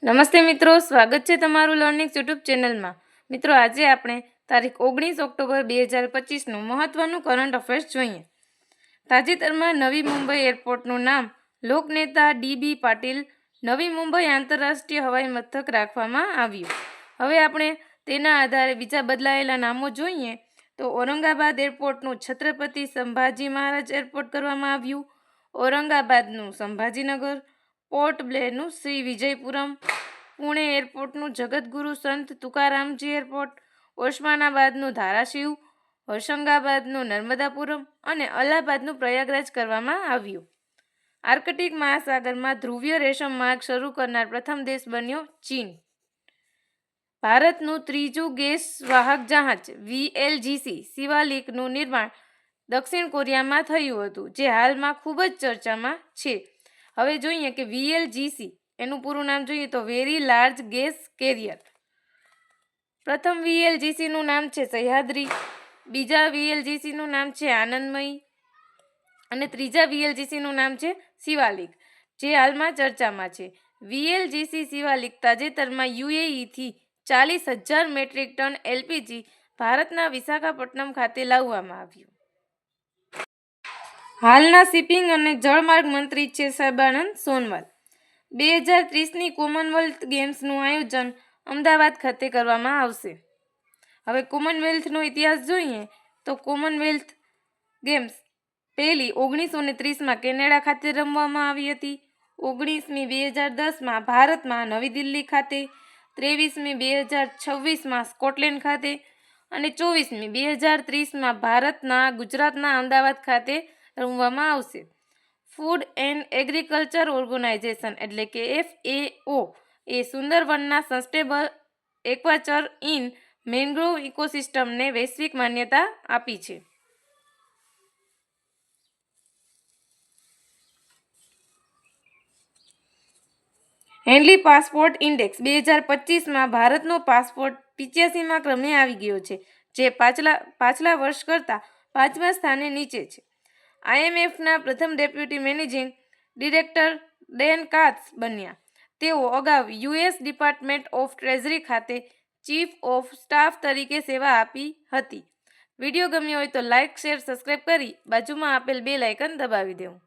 નમસ્તે મિત્રો, સ્વાગત છે તમારું લર્નિંગ યુટ્યુબ ચેનલમાં। મિત્રો, આજે આપણે તારીખ 19 ઓક્ટોબર 2025નું મહત્વનું કરંટ અફેર્સ જોઈએ। તાજેતરમાં નવી મુંબઈ એરપોર્ટનું નામ લોકનેતા ડી.બી. પાટીલ નવી મુંબઈ આંતરરાષ્ટ્રીય હવાઈ મથક રાખવામાં આવ્યું। હવે આપણે તેના આધારે બીજા બદલાયેલા નામો જોઈએ તો ઔરંગાબાદ એરપોર્ટનું છત્રપતિ સંભાજી મહારાજ એરપોર્ટ કરવામાં આવ્યું, ઔરંગાબાદનું સંભાજીનગર, પોર્ટ બ્લેરનું શ્રી વિજયપુરમ, પુણે એરપોર્ટનું જગતગુરુ સંત તુકારામજી એરપોર્ટ, ઓસ્માનાબાદનું ધારાશિવ, હોશંગાબાદનું નર્મદાપુરમ અને અલ્હાબાદનું પ્રયાગરાજ કરવામાં આવ્યું। આર્કટિક મહાસાગરમાં ધ્રુવીય રેશમ માર્ગ શરૂ કરનાર પ્રથમ દેશ બન્યો ચીન। ભારતનું ત્રીજું ગેસ વાહક જહાજ VLGC શિવાલિકનું નિર્માણ દક્ષિણ કોરિયામાં થયું હતું, જે હાલમાં ખૂબ જ ચર્ચામાં છે। હવે જોઈએ કે VLGC એનું પૂરું નામ જોઈએ તો વેરી લાર્જ ગેસ કેરિયર। પ્રથમ VLGC નું નામ છે સહ્યાદ્રી, બીજા VLGC નું નામ છે આનંદમયી અને ત્રીજા VLGC નું નામ છે શિવાલિક, જે હાલમાં ચર્ચામાં છે। VLGC શિવાલિક તાજેતરમાં UAE થી 40,000 મેટ્રિક ટન LPG ભારતના વિશાખાપટ્ટનમ ખાતે લાવવામાં આવ્યું। હાલના શિપિંગ અને જળમાર્ગ મંત્રી છે સર્બાનંદ સોનોવાલ। 2030ની કોમનવેલ્થ ગેમ્સનું આયોજન અમદાવાદ ખાતે કરવામાં આવશે। હવે કોમનવેલ્થનો ઇતિહાસ જોઈએ તો કોમનવેલ્થ ગેમ્સ પહેલી 1930માં કેનેડા ખાતે રમવામાં આવી હતી, 19મી 2010માં ભારતમાં નવી દિલ્હી ખાતે, 23મી 2026માં સ્કોટલેન્ડ ખાતે અને 24મી 2030માં ભારતના ગુજરાતના અમદાવાદ ખાતે રમવામાં આવશે। ફૂડ એન્ડ એગ્રીકલ્ચર ઓર્ગેનાઇઝેશન એટલે કે FAO એ સુંદરવનના સસ્ટેનેબલ એક્વાચર ઇન મેંગ્રોવ ઇકોસિસ્ટમને વૈશ્વિક માન્યતા આપી છે। હેન્ડલી પાસપોર્ટ ઇન્ડેક્સ 2025માં ભારતનો પાસપોર્ટ 85મા ક્રમે આવી ગયો છે, જે પાછલા વર્ષ કરતાં 5મા સ્થાને નીચે છે। IMFના પ્રથમ ડેપ્યુટી મેનેજિંગ ડિરેક્ટર ડેન કાટ્સ બન્યા। તેઓ અગાઉ US ડિપાર્ટમેન્ટ ઓફ ટ્રેઝરી ખાતે ચીફ ઓફ સ્ટાફ તરીકે સેવા આપી હતી। વિડીયો ગમ્યો હોય તો લાઇક, શેર, સબસ્ક્રાઇબ કરી બાજુમાં આપેલ બેલ આઇકન દબાવી દેવું।